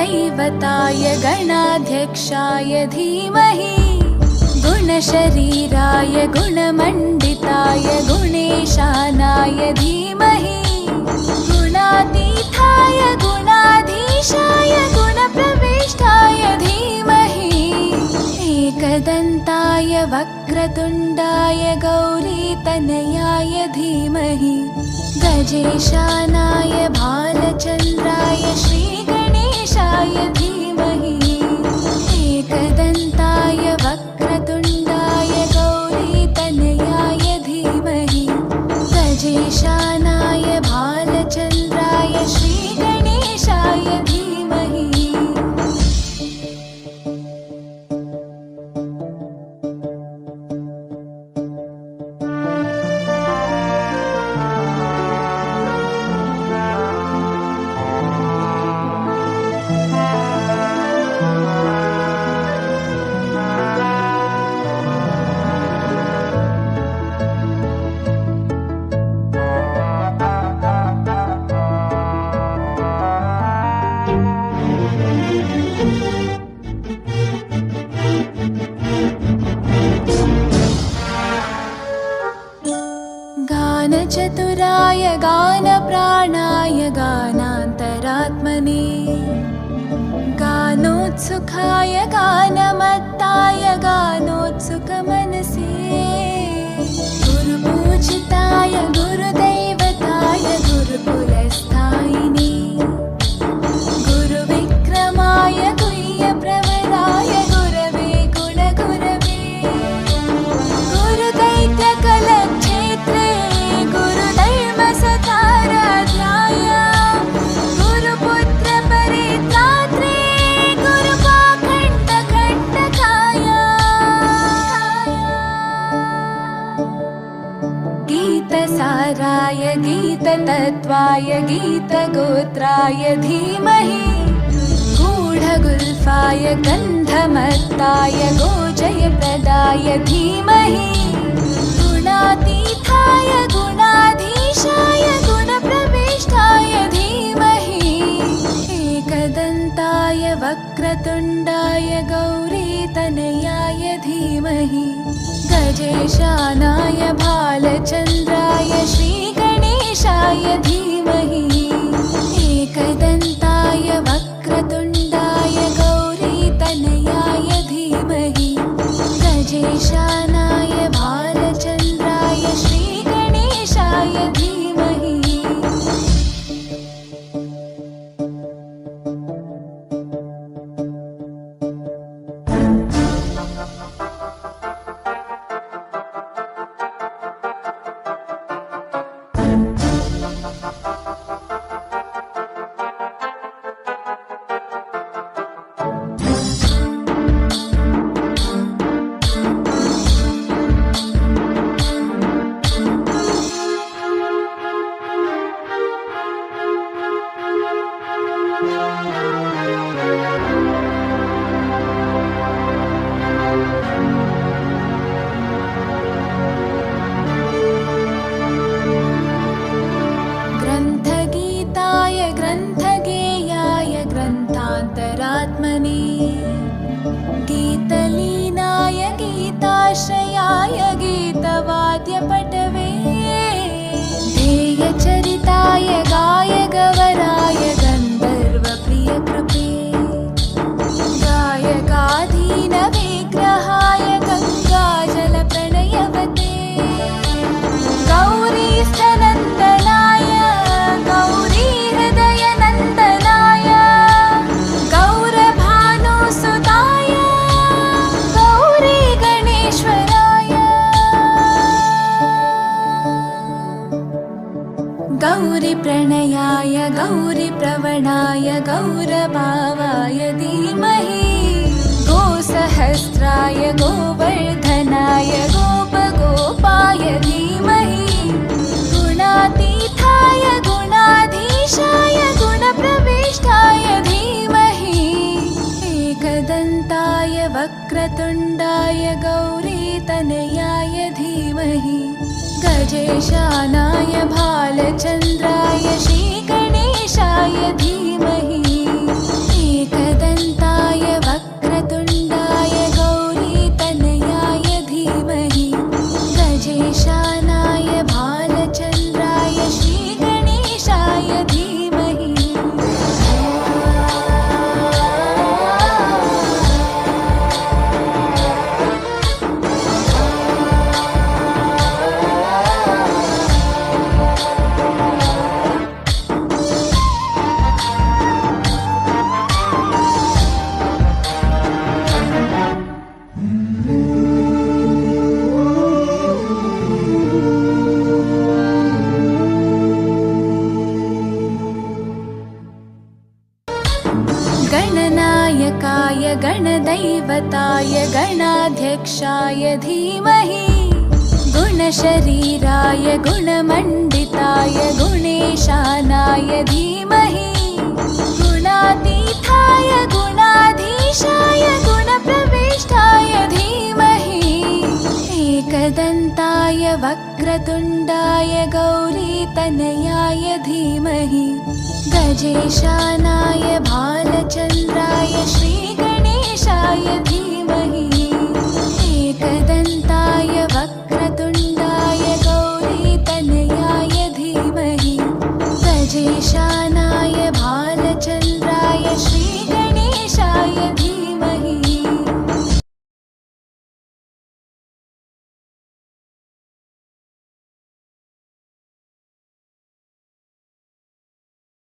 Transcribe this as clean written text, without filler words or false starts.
गुरुदैवताय गणाध्यक्षाय धीमहि गुणशरीराय गुणमण्डिताय गुणेशानाय धीमहि गुणातीताय गुणाधीशाय गुणप्रविष्टाय धीमहि एकदन्ताय वक्रतुण्डाय गौरीतनयाय धीमहि गजेशानाय भालचन्द्राय श्रीगणेशाय धीमहि एकदन्ताय वक्रतुण्डाय गौरीतनयाय धीमहि गजेशानाय भालचन्द्राय श्रीगणेशाय धीमहि। गानचतुराय गानप्राणाय गानान्तरात्मने गानोत्सुकाय गानमत्ताय गानोत्सुकमनसे गुरुपूजिताय गुरुदैवताय गुरुकुलस्थायिने गुरुविक्रमाय गुह्यप्रवराय गुरवे गुणगुरवे गुरुदैत्यकलक्षेत्रे गुरुधर्मसताराध्याय गुरुपुत्रपरित्रात्रे गुरुपाखण्डखण्डकाय गीतसाराय गीततत्त्वाय गीतगोत्राय धीमहि गूढगुल्फाय गन्धमत्ताय गोजयप्रदाय धीमहि गुणातीताय गुणाधीशाय गुणप्रविष्टाय धीमहि एकदन्ताय वक्रतुण्डाय गौरीतनयाय धीमहि गजेशानाय भालचन्द्राय श्रीगणेशाय धीमहि एकदन्ताय वक्रतुण्डाय गौरीतनयाय धीमहि गजेशानाय भालचन्द्राय श्रीगणेशाय धीमहि। ग्रन्थगीताय ग्रन्थगेयाय ग्रन्थान्तरात्मने गीतलीनाय गीताश्रयाय गीतवाद्यपटवे ध्येयचरिताय गायगवराय गन्धर्वप्रियकृपे गायकाधीनविग्रहाय गङ्गाजलप्रणयवते गौरीस्थनन्दनाय गौरीहृदयनन्दनाय गौरभानुसुताय गौरीगणेश्वराय गौरीप्रणयाय गौरीप्रवणाय गौरभावाय धीमहि गोसहस्राय गोवर्धनाय गोपगोपाय धीमहि गुणातीताय गुणाधीशाय गुणप्रविष्टाय धीमहि एकदन्ताय वक्रतुण्डाय गौरीतनयाय धीमहि गजेशानाय भालचन्द्राय श्रीगणेशाय धीमहि गजेशानाय भालचन्द्राय श्रीगणेशाय धीमहि गणनायकाय गणदैवताय गणाध्यक्षाय धीमहि गुणशरीराय गुणमण्डिताय गुणेशानाय धीमहि गुणातीताय गुणाधीशाय गुणप्रविष्टाय धीमहि एकदन्ताय वक्रतुण्डाय गौरीतनयाय धीमहि गजेशानाय भालचन्द्राय श्रीगणेशाय धीमहि एकदन्ताय